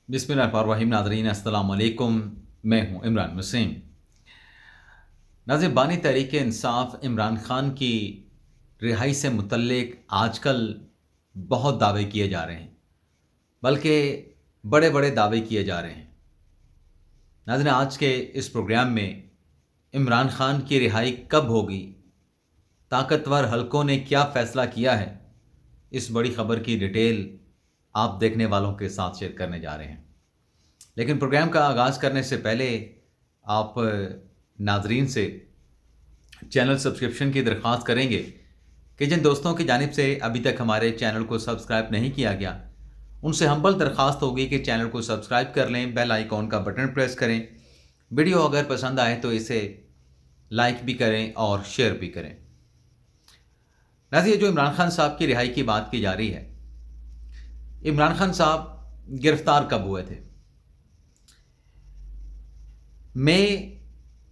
बिस्मिल्लाहिर्रहमानिर्रहीम। नाज़रीन अस्सलाम वालेकुम। मैं हूं इमरान वसीम। नाज़रीन, बानी तहरीक इंसाफ इमरान खान की रिहाई से मुतल्लिक आजकल बहुत दावे किए जा रहे हैं, बल्कि बड़े बड़े दावे किए जा रहे हैं। नाज़रीन, आज के इस प्रोग्राम में इमरान खान की रिहाई कब होगी, ताकतवर हलकों ने क्या फ़ैसला किया है, इस बड़ी खबर की डिटेल आप देखने वालों के साथ शेयर करने जा रहे हैं। लेकिन प्रोग्राम का आगाज़ करने से पहले आप नाजरीन से चैनल सब्सक्रिप्शन की दरख्वास्त करेंगे कि जिन दोस्तों की जानिब से अभी तक हमारे चैनल को सब्सक्राइब नहीं किया गया, उनसे हम्बल दरख्वास्त होगी कि चैनल को सब्सक्राइब कर लें, बेल आइकॉन का बटन प्रेस करें। वीडियो अगर पसंद आए तो इसे लाइक भी करें और शेयर भी करें। नाज़रीन, जो इमरान खान साहब की रिहाई की बात की जा रही है, इमरान खान साहब गिरफ्तार कब हुए थे? मई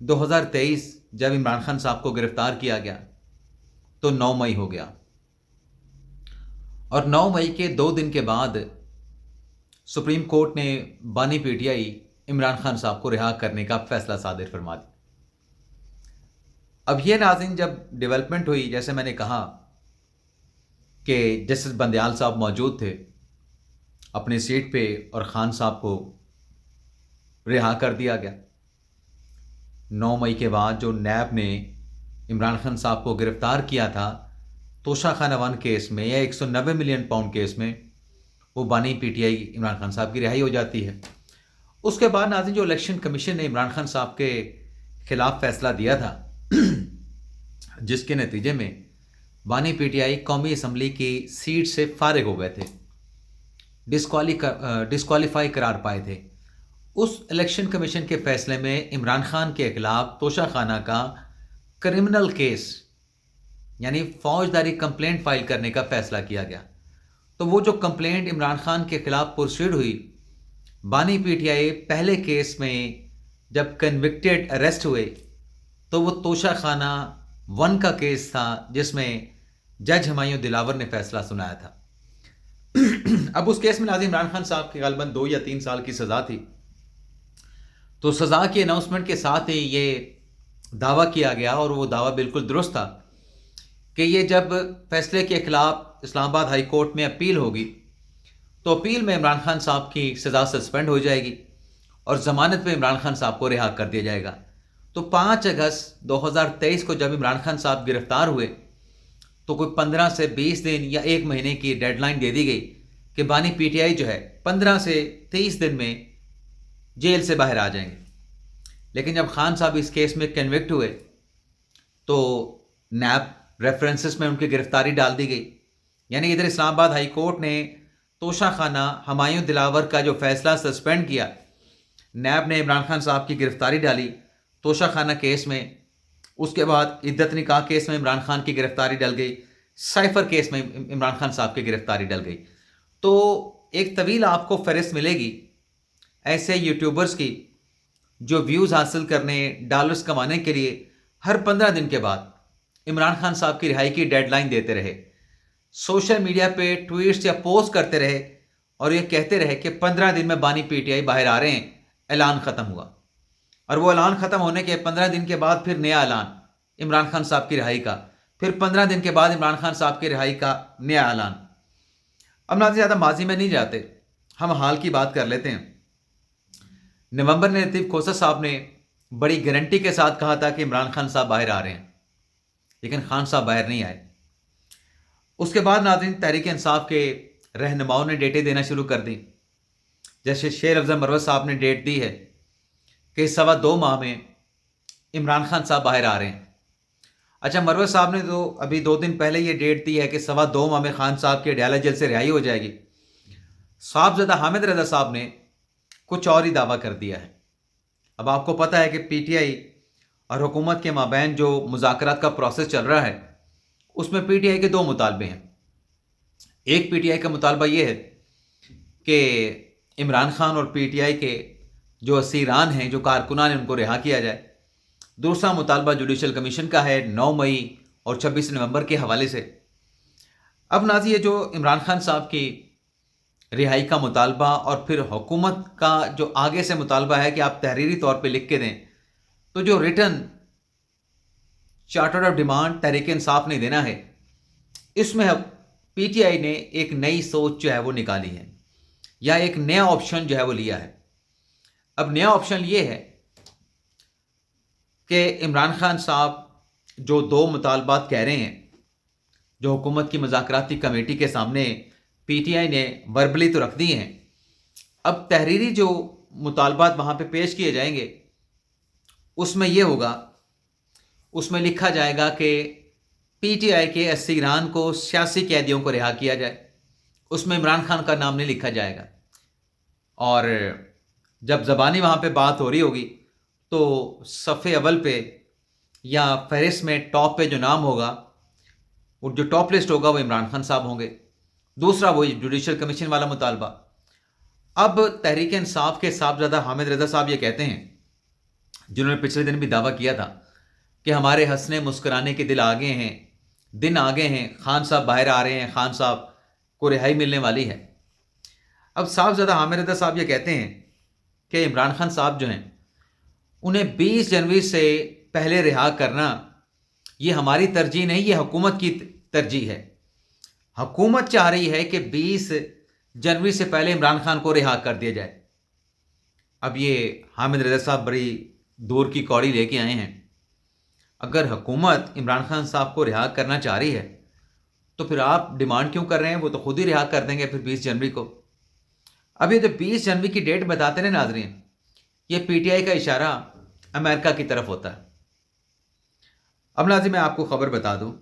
2023 जब इमरान खान साहब को गिरफ्तार किया गया तो 9 मई हो गया, और 9 मई के 2 दिन के बाद सुप्रीम कोर्ट ने बानी पीटीआई इमरान खान साहब को रिहा करने का फैसला सादिर फरमा दिया। अब ये नाज़रीन, जब डेवलपमेंट हुई, जैसे मैंने कहा कि जस्टिस बंदयाल साहब मौजूद थे अपनी सीट पे और खान साहब को रिहा कर दिया गया। 9 मई के बाद जो नैब ने इमरान खान साहब को गिरफ्तार किया था तोशाखाना 1 केस में या 190 मिलियन पाउंड केस में, वो बानी पीटीआई इमरान खान साहब की रिहाई हो जाती है। उसके बाद नाज़रीन, जो इलेक्शन कमीशन ने इमरान खान साहब के खिलाफ फैसला दिया था जिसके नतीजे में बानी पीटीआई कौमी असम्बली की सीट से फारिग हो गए थे, डिस्क्वालीफाई करार पाए थे। उस इलेक्शन कमीशन के फैसले में इमरान खान के खिलाफ तोशाखाना का क्रिमिनल केस यानी फौजदारी कंप्लेंट फाइल करने का फैसला किया गया। तो वो जो कंप्लेंट इमरान खान के खिलाफ प्रोसीड हुई, बानी पीटीआई पहले केस में जब कन्विक्टेड अरेस्ट हुए तो वो तोशाखाना 1 का केस था जिसमें जज हुमायूं दिलावर ने फैसला सुनाया था। अब उस केस में नाज़रीन इमरान खान साहब की गालबन 2 या 3 साल की सज़ा थी। तो सज़ा की अनाउंसमेंट के साथ ही ये दावा किया गया, और वो दावा बिल्कुल दुरुस्त था, कि ये जब फैसले के खिलाफ इस्लामाबाद हाई कोर्ट में अपील होगी तो अपील में इमरान खान साहब की सज़ा सस्पेंड हो जाएगी और ज़मानत पे इमरान खान साहब को रिहा कर दिया जाएगा। तो 5 अगस्त 2023 को जब इमरान खान साहब गिरफ्तार हुए तो कोई 15 से 20 दिन या 1 महीने की डेडलाइन दे दी गई कि बानी पीटीआई जो है 15 से 30 दिन में जेल से बाहर आ जाएंगे। लेकिन जब खान साहब इस केस में कन्विक्ट हुए तो नैब रेफरेंसेस में उनकी गिरफ्तारी डाल दी गई। यानी इधर इस्लामाबाद हाई कोर्ट ने तोशाखाना हुमायूं दिलावर का जो फैसला सस्पेंड किया, नैब ने इमरान खान साहब की गिरफ्तारी डाली तोशाखाना केस में। उसके बाद इद्दत निकाह केस में इमरान खान की गिरफ्तारी डल गई, साइफर केस में इमरान खान साहब की गिरफ्तारी डल गई। तो एक तवील आपको फहरिस्त मिलेगी ऐसे यूट्यूबर्स की जो व्यूज़ हासिल करने, डॉलर्स कमाने के लिए हर 15 दिन के बाद इमरान खान साहब की रिहाई की डेडलाइन देते रहे, सोशल मीडिया पे ट्वीट्स या पोस्ट करते रहे और ये कहते रहे कि 15 दिन में बानी पीटीआई बाहर आ रहे हैं। ऐलान ख़त्म हुआ, और वो ऐलान ख़त्म होने के 15 दिन के बाद फिर नया ऐलान इमरान खान साहब की रिहाई का, फिर 15 दिन के बाद इमरान खान साहब की रिहाई का नया ऐलान। अब ना ज़्यादा माजी में नहीं जाते, हम हाल की बात कर लेते हैं। नवंबर में लतीफ़ खोसर साहब ने बड़ी गारंटी के साथ कहा था कि इमरान खान साहब बाहर आ रहे हैं, लेकिन खान साहब बाहर नहीं आए। उसके बाद नाज़रीन तहरीक इंसाफ के रहनुमाओं ने डेटें देना शुरू कर दी। जैसे शेर अफजल मरवत साहब ने डेट दी है कि 2.25 माह में इमरान खान साहब बाहर आ रहे हैं। अच्छा, मरवत साहब ने तो अभी 2 दिन पहले ये डेट दी है कि 2.25 माह में खान साहब की अडयाला जेल से रिहाई हो जाएगी। साहबजादा हामिद रजा साहब ने कुछ और ही दावा कर दिया है। अब आपको पता है कि पीटीआई और हुकूमत के माबैन जो मुज़ाकरात का प्रोसेस चल रहा है, उसमें पीटीआई के 2 मुतालबे हैं। एक पीटीआई का मुतालबा ये है कि इमरान खान और पीटीआई के जो असीरान हैं, जो कारकुनान हैं, उनको रिहा किया जाए। दूसरा मुतालबा जुडिशल कमीशन का है 9 मई और 26 नवंबर के हवाले से। अब नाज़ी ये जो इमरान खान साहब की رہائی کا مطالبہ اور پھر حکومت کا جو آگے سے مطالبہ ہے کہ آپ تحریری طور پہ لکھ کے دیں، تو جو return charter of demand Tehreek Insaf نے دینا ہے، اس میں اب پی ٹی آئی نے ایک نئی سوچ جو ہے وہ نکالی ہے، یا ایک نیا آپشن جو ہے وہ لیا ہے۔ اب نیا آپشن یہ ہے کہ عمران خان صاحب جو دو مطالبات کہہ رہے ہیں، جو حکومت کی مذاکراتی کمیٹی کے سامنے پی ٹی آئی نے وربلی تو رکھ دی ہیں، اب تحریری جو مطالبات وہاں پہ پیش کیے جائیں گے، اس میں یہ ہوگا، اس میں لکھا جائے گا کہ پی ٹی آئی کے اسیران کو، سیاسی قیدیوں کو رہا کیا جائے۔ اس میں عمران خان کا نام نہیں لکھا جائے گا، اور جب زبانی وہاں پہ بات ہو رہی ہوگی تو صفحے اول پہ یا فہرست میں ٹاپ پہ جو نام ہوگا، اور جو ٹاپ لسٹ ہوگا، وہ عمران خان صاحب ہوں گے۔ دوسرا وہی جوڈیشل کمیشن والا مطالبہ۔ اب تحریک انصاف کے صاحبزادہ حامد رضا صاحب یہ کہتے ہیں، جنہوں نے پچھلے دن بھی دعویٰ کیا تھا کہ ہمارے ہنسنے مسکرانے کے دن آگے ہیں، خان صاحب باہر آ رہے ہیں، خان صاحب کو رہائی ملنے والی ہے۔ اب صاحبزادہ حامد رضا صاحب یہ کہتے ہیں کہ عمران خان صاحب جو ہیں، انہیں 20 جنوری سے پہلے رہا کرنا یہ ہماری ترجیح نہیں، یہ حکومت کی ترجیح ہے۔ حکومت چاہ رہی ہے کہ 20 جنوری سے پہلے عمران خان کو رہا کر دیا جائے۔ اب یہ حامد رضا صاحب بڑی دور کی کوڑی لے کے آئے ہیں۔ اگر حکومت عمران خان صاحب کو رہا کرنا چاہ رہی ہے تو پھر آپ ڈیمانڈ کیوں کر رہے ہیں؟ وہ تو خود ہی رہا کر دیں گے پھر 20 جنوری کو۔ اب یہ جو 20 جنوری کی ڈیٹ بتاتے ہیں ناظرین، یہ پی ٹی آئی کا اشارہ امریکہ کی طرف ہوتا ہے۔ اب ناظرین میں آپ کو خبر بتا دوں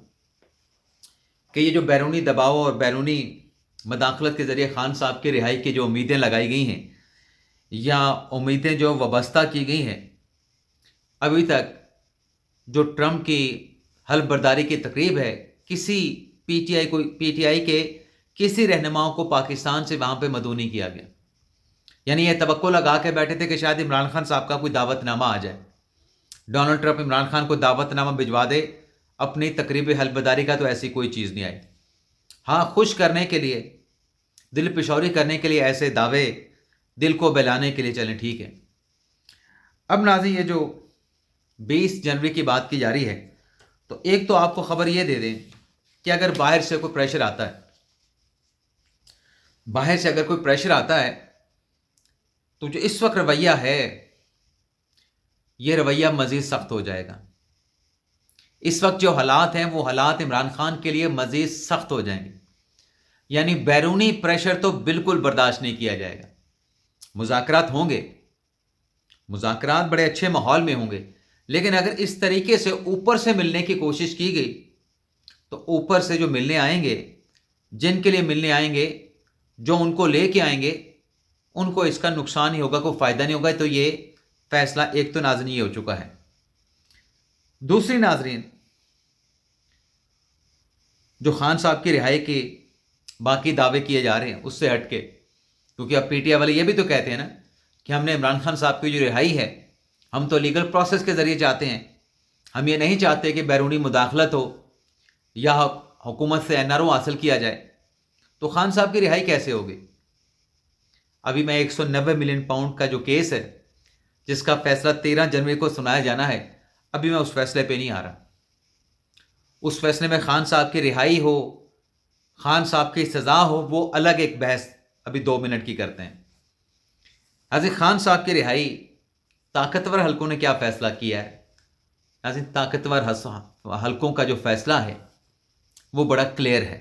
کہ یہ جو بیرونی دباؤ اور بیرونی مداخلت کے ذریعے خان صاحب کی رہائی کی جو امیدیں لگائی گئی ہیں، یا امیدیں جو وابستہ کی گئی ہیں، ابھی تک جو ٹرمپ کی حلف برداری کی تقریب ہے، کسی پی ٹی آئی کے کسی رہنماؤں کو پاکستان سے وہاں پہ مدعو نہیں کیا گیا۔ یعنی یہ توقع لگا کے بیٹھے تھے کہ شاید عمران خان صاحب کا کوئی دعوت نامہ آ جائے، ڈونلڈ ٹرمپ عمران خان کو دعوت نامہ بھجوا دے اپنی تقریب حلف برداری کا، تو ایسی کوئی چیز نہیں آئی۔ ہاں، خوش کرنے کے لیے، دل پشوری کرنے کے لیے ایسے دعوے دل کو بہلانے کے لیے چلیں، ٹھیک ہے۔ اب ناظرین یہ جو 20 جنوری کی بات کی جا رہی ہے، تو ایک تو آپ کو خبر یہ دے دیں کہ اگر باہر سے کوئی پریشر آتا ہے، تو جو اس وقت رویہ ہے، یہ رویہ مزید سخت ہو جائے گا۔ اس وقت جو حالات ہیں، وہ حالات عمران خان کے لیے مزید سخت ہو جائیں گے۔ یعنی بیرونی پریشر تو بالکل برداشت نہیں کیا جائے گا۔ مذاکرات ہوں گے، مذاکرات بڑے اچھے ماحول میں ہوں گے، لیکن اگر اس طریقے سے اوپر سے ملنے کی کوشش کی گئی، تو اوپر سے جو ملنے آئیں گے، جن کے لیے ملنے آئیں گے، جو ان کو لے کے آئیں گے، ان کو اس کا نقصان ہی ہوگا، کوئی فائدہ نہیں ہوگا۔ تو یہ فیصلہ ایک تو ناظرین یہ ہو چکا ہے۔ دوسری ناظرین، جو خان صاحب کی رہائی کے باقی دعوے کیے جا رہے ہیں، اس سے ہٹ کے، کیونکہ اب پی ٹی آئی والے یہ بھی تو کہتے ہیں نا کہ ہم نے عمران خان صاحب کی جو رہائی ہے، ہم تو لیگل پروسیس کے ذریعے چاہتے ہیں، ہم یہ نہیں چاہتے کہ بیرونی مداخلت ہو یا حکومت سے این آر او حاصل کیا جائے۔ تو خان صاحب کی رہائی کیسے ہوگی؟ ابھی میں 190 ملین پاؤنڈ کا جو کیس ہے، جس کا فیصلہ 13 جنوری کو سنایا جانا ہے، ابھی میں اس فیصلے پہ نہیں آ رہا۔ اس فیصلے میں خان صاحب کی رہائی ہو، خان صاحب کی سزا ہو، وہ الگ ایک بحث ابھی 2 منٹ کی کرتے ہیں۔ حضرت خان صاحب کی رہائی، طاقتور حلقوں نے کیا فیصلہ کیا ہے؟ حضرت طاقتور حلقوں کا جو فیصلہ ہے وہ بڑا کلیئر ہے۔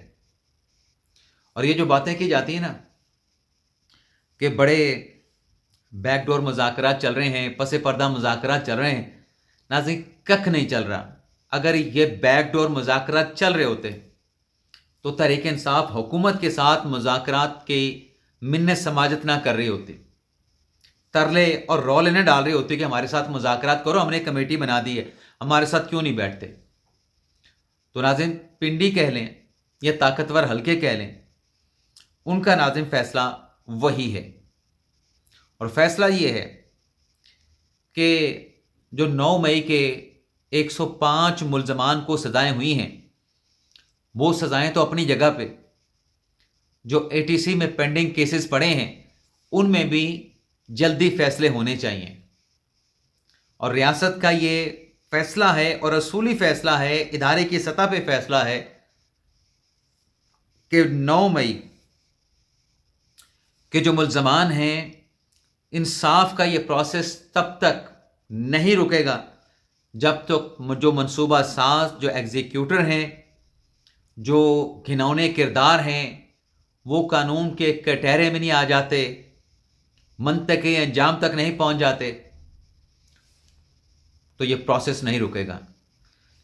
اور یہ جو باتیں کی جاتی ہیں نا کہ بڑے بیک ڈور مذاکرات چل رہے ہیں، پس پردہ مذاکرات چل رہے ہیں، ناظرین ککھ نہیں چل رہا۔ اگر یہ بیک ڈور مذاکرات چل رہے ہوتے تو تحریک انصاف حکومت کے ساتھ مذاکرات کی منت سماجت نہ کر رہی ہوتی، ترلے اور رولے نہ ڈال رہی ہوتی کہ ہمارے ساتھ مذاکرات کرو، ہم نے کمیٹی بنا دی ہے، ہمارے ساتھ کیوں نہیں بیٹھتے۔ تو ناظرین پنڈی کہہ لیں یا طاقتور حلقے کہہ لیں، ان کا ناظرین فیصلہ وہی ہے۔ اور فیصلہ یہ ہے کہ جو 9 مئی کے 105 ملزمان کو سزائیں ہوئی ہیں، وہ سزائیں تو اپنی جگہ پہ، जो ATC में पेंडिंग केसेस पड़े हैं उनमें भी जल्दी फैसले होने चाहिए। और रियासत का ये फैसला है और असूली फैसला है, इदारे की सतह पे फैसला है कि 9 मई के जो मुल्ज़मान हैं, इंसाफ का ये प्रोसेस तब तक नहीं रुकेगा जब तक जो मंसूबा साज, जो एग्जीक्यूटर हैं, जो घिनौने किरदार हैं, वो कानून के कटहरे में नहीं आ जाते, मंतकी अंजाम तक नहीं पहुंच जाते, तो ये प्रोसेस नहीं रुकेगा।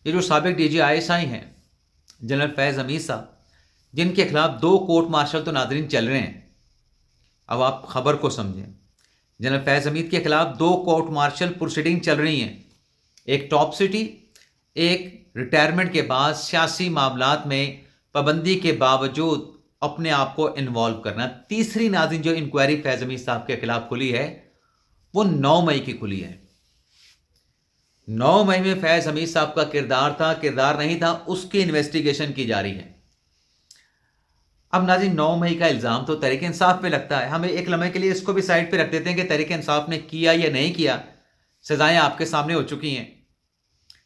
ये जो साबिक DG ISI हैं जनरल फैज़ हमीद साहब, जिनके खिलाफ 2 कोर्ट मार्शल तो नाज़रीन चल रहे हैं, अब आप खबर को समझें। जनरल फैज़ हमीद के खिलाफ 2 कोर्ट मार्शल प्रोसीडिंग चल रही हैं, एक टॉप सिटी, एक रिटायरमेंट के बाद सियासी मामलात में पाबंदी के बावजूद अपने आप को इन्वॉल्व करना। तीसरी नाज़रीन जो इंक्वायरी फैज़ हमीद साहब के खिलाफ खुली है वो 9 मई की खुली है। 9 मई में फैज़ हमीद साहब का किरदार था, किरदार नहीं था, उसकी इन्वेस्टिगेशन की जा रही है। अब नाज़रीन 9 मई का इल्ज़ाम तो तहरीक इंसाफ पे लगता है। हमें एक लम्हे के लिए इसको भी साइड पे रख देते हैं कि तहरीक इंसाफ ने किया या नहीं किया। सज़ाएं आपके सामने हो चुकी हैं,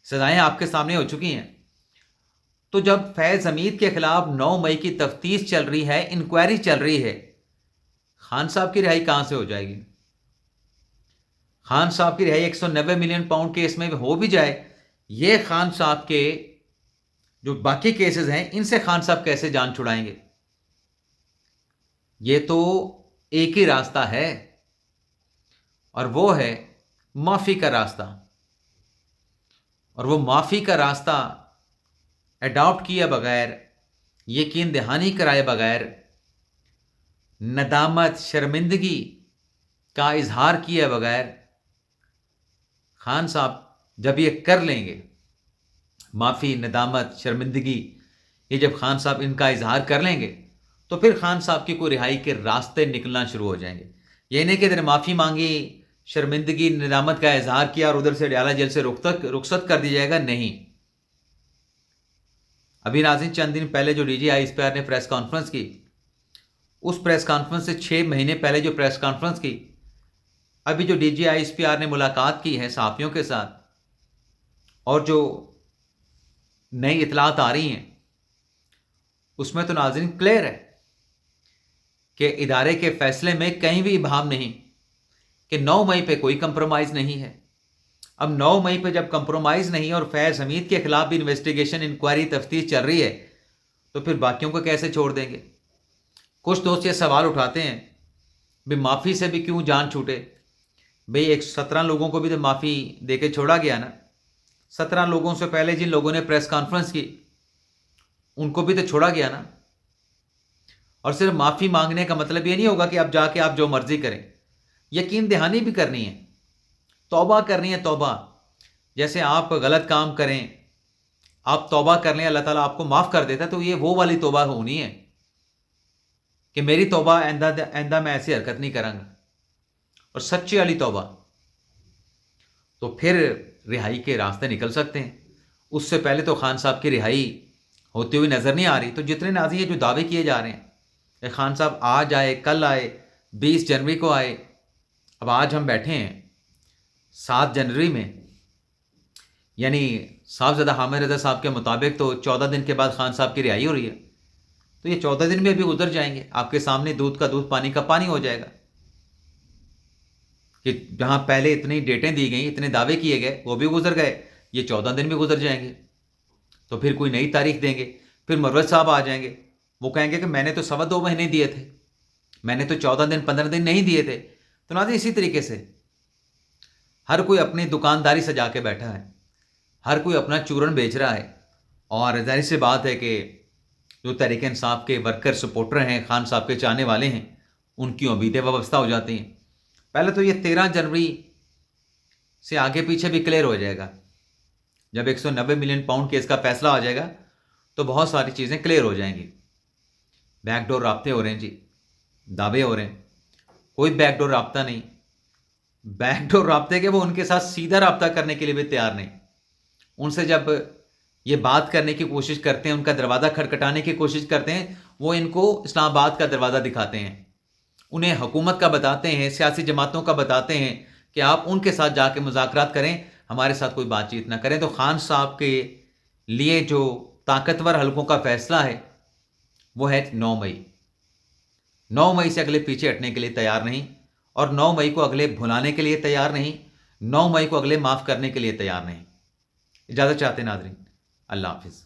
सज़ाएं आपके सामने हो चुकी हैं। तो जब फैज़ हमीद के खिलाफ 9 मई की तफ्तीश चल रही है, इंक्वायरी चल रही है, खान साहब की रिहाई कहाँ से हो जाएगी? खान साहब की रिहाई 190 मिलियन पाउंड केस में हो भी जाए, ये खान साहब के जो बाकी केसेस हैं इनसे खान साहब कैसे जान छुड़ाएंगे? ये तो एक ही रास्ता है और वो है माफ़ी का रास्ता। और वो माफ़ी का रास्ता अडॉप्ट किए बगैर, यकीन दहानी कराए बगैर, नदामत शर्मिंदगी का इजहार किए बगैर खान साहब जब ये कर लेंगे, माफ़ी, नदामत, शर्मिंदगी, ये जब खान साहब इनका इजहार कर लेंगे तो फिर खान साहब की कोई रिहाई के रास्ते निकलना शुरू हो जाएंगे। ये नहीं कि इधर माफ़ी मांगी, शर्मिंदगी, निदामत का इजहार किया और उधर से अडयाला जेल से रुखसत कर दी जाएगा, नहीं। अभी नाज़रीन चंद दिन पहले जो DG ISPR ने प्रेस कॉन्फ्रेंस की, उस प्रेस कॉन्फ्रेंस से 6 महीने पहले जो प्रेस कॉन्फ्रेंस की, अभी जो DG ISPR ने मुलाकात की है सहाफ़ियों के साथ और जो नई इतलात आ रही हैं, उसमें तो नाज़रीन क्लियर है कि इदारे के फैसले में कहीं भी इबाहम नहीं कि 9 मई पे कोई कंप्रोमाइज़ नहीं है। अब 9 मई पे जब कंप्रोमाइज़ नहीं और फैज़ हमीद के खिलाफ भी इन्वेस्टिगेशन, इंक्वायरी, तफ्तीश चल रही है, तो फिर बाकियों को कैसे छोड़ देंगे? कुछ दोस्त ये सवाल उठाते हैं, भाई माफ़ी से भी क्यों जान छूटे? भाई 17 लोगों को भी तो माफ़ी दे के छोड़ा गया ना। 17 लोगों से पहले जिन लोगों ने प्रेस कॉन्फ्रेंस की उनको भी तो छोड़ा गया ना। और सिर्फ माफ़ी मांगने का मतलब ये नहीं होगा कि अब जाके आप जो मर्जी करें, यकीन दहानी भी करनी है, तौबा करनी है। तौबा, जैसे आप गलत काम करें, आप तौबा कर लें, अल्लाह ताला आपको माफ़ कर देता है, तो ये वो वाली तौबा होनी है कि मेरी तौबा आइंदा मैं ऐसी हरकत नहीं करूँगा, और सच्ची वाली तौबा, तो फिर रिहाई के रास्ते निकल सकते हैं। उससे पहले तो खान साहब की रिहाई होती हुई नज़र नहीं आ रही। तो जितने नाज़ी जो दावे किए जा रहे हैं कि खान साहब आज आए, कल आए, 20 जनवरी को आए, अब आज हम बैठे हैं 7 जनवरी में, यानी साहबजादा हामिद रज़ा साहब के मुताबिक तो 14 दिन के बाद खान साहब की रिहाई हो रही है। तो ये 14 दिन में भी गुजर जाएंगे, आपके सामने दूध का दूध, पानी का पानी हो जाएगा कि जहाँ पहले इतनी डेटें दी गई, इतने दावे किए गए, वो भी गुजर गए, ये 14 दिन भी गुजर जाएंगे। तो फिर कोई नई तारीख देंगे, फिर मरवत साहब आ जाएंगे, वो कहेंगे कि मैंने तो 2.25 महीने दिए थे, मैंने तो 14 दिन 15 दिन नहीं दिए थे। तो ना इसी तरीके से हर कोई अपनी दुकानदारी सजा के बैठा है, हर कोई अपना चूरन बेच रहा है। और जाहिर सी बात है कि जो तहरीक इंसाफ के वर्कर, सपोर्टर हैं, खान साहब के चाहने वाले हैं, उनकी उम्मीदें वाबस्ता हो जाती हैं। पहले तो ये 13 जनवरी से आगे पीछे भी क्लियर हो जाएगा। जब 190 मिलियन पाउंड केस का फैसला आ जाएगा तो बहुत सारी चीज़ें क्लियर हो जाएंगी। बैकडोर राब्ते हो रहे हैं जी, दावे हो रहे हैं, कोई बैकडोर राब्ता नहीं। बैकडोर राब्ते के वो उनके साथ सीधा राब्ता करने के लिए भी तैयार नहीं। उनसे जब ये बात करने की कोशिश करते हैं, उनका दरवाज़ा खटखटाने की कोशिश करते हैं, وہ ان کو اسلام آباد کا دروازہ دکھاتے ہیں، انہیں حکومت کا بتاتے ہیں، سیاسی جماعتوں کا بتاتے ہیں کہ آپ ان کے ساتھ جا کے مذاکرات کریں، ہمارے ساتھ کوئی بات چیت نہ کریں۔ تو خان صاحب کے لیے جو طاقتور حلقوں کا فیصلہ ہے وہ ہے 9 مئی۔ 9 مئی سے اگلے پیچھے ہٹنے کے لیے تیار نہیں، اور 9 مئی کو اگلے بھلانے کے لیے تیار نہیں، 9 مئی کو اگلے معاف کرنے کے لیے تیار نہیں۔ اجازت چاہتے ہیں ناظرین، اللہ حافظ۔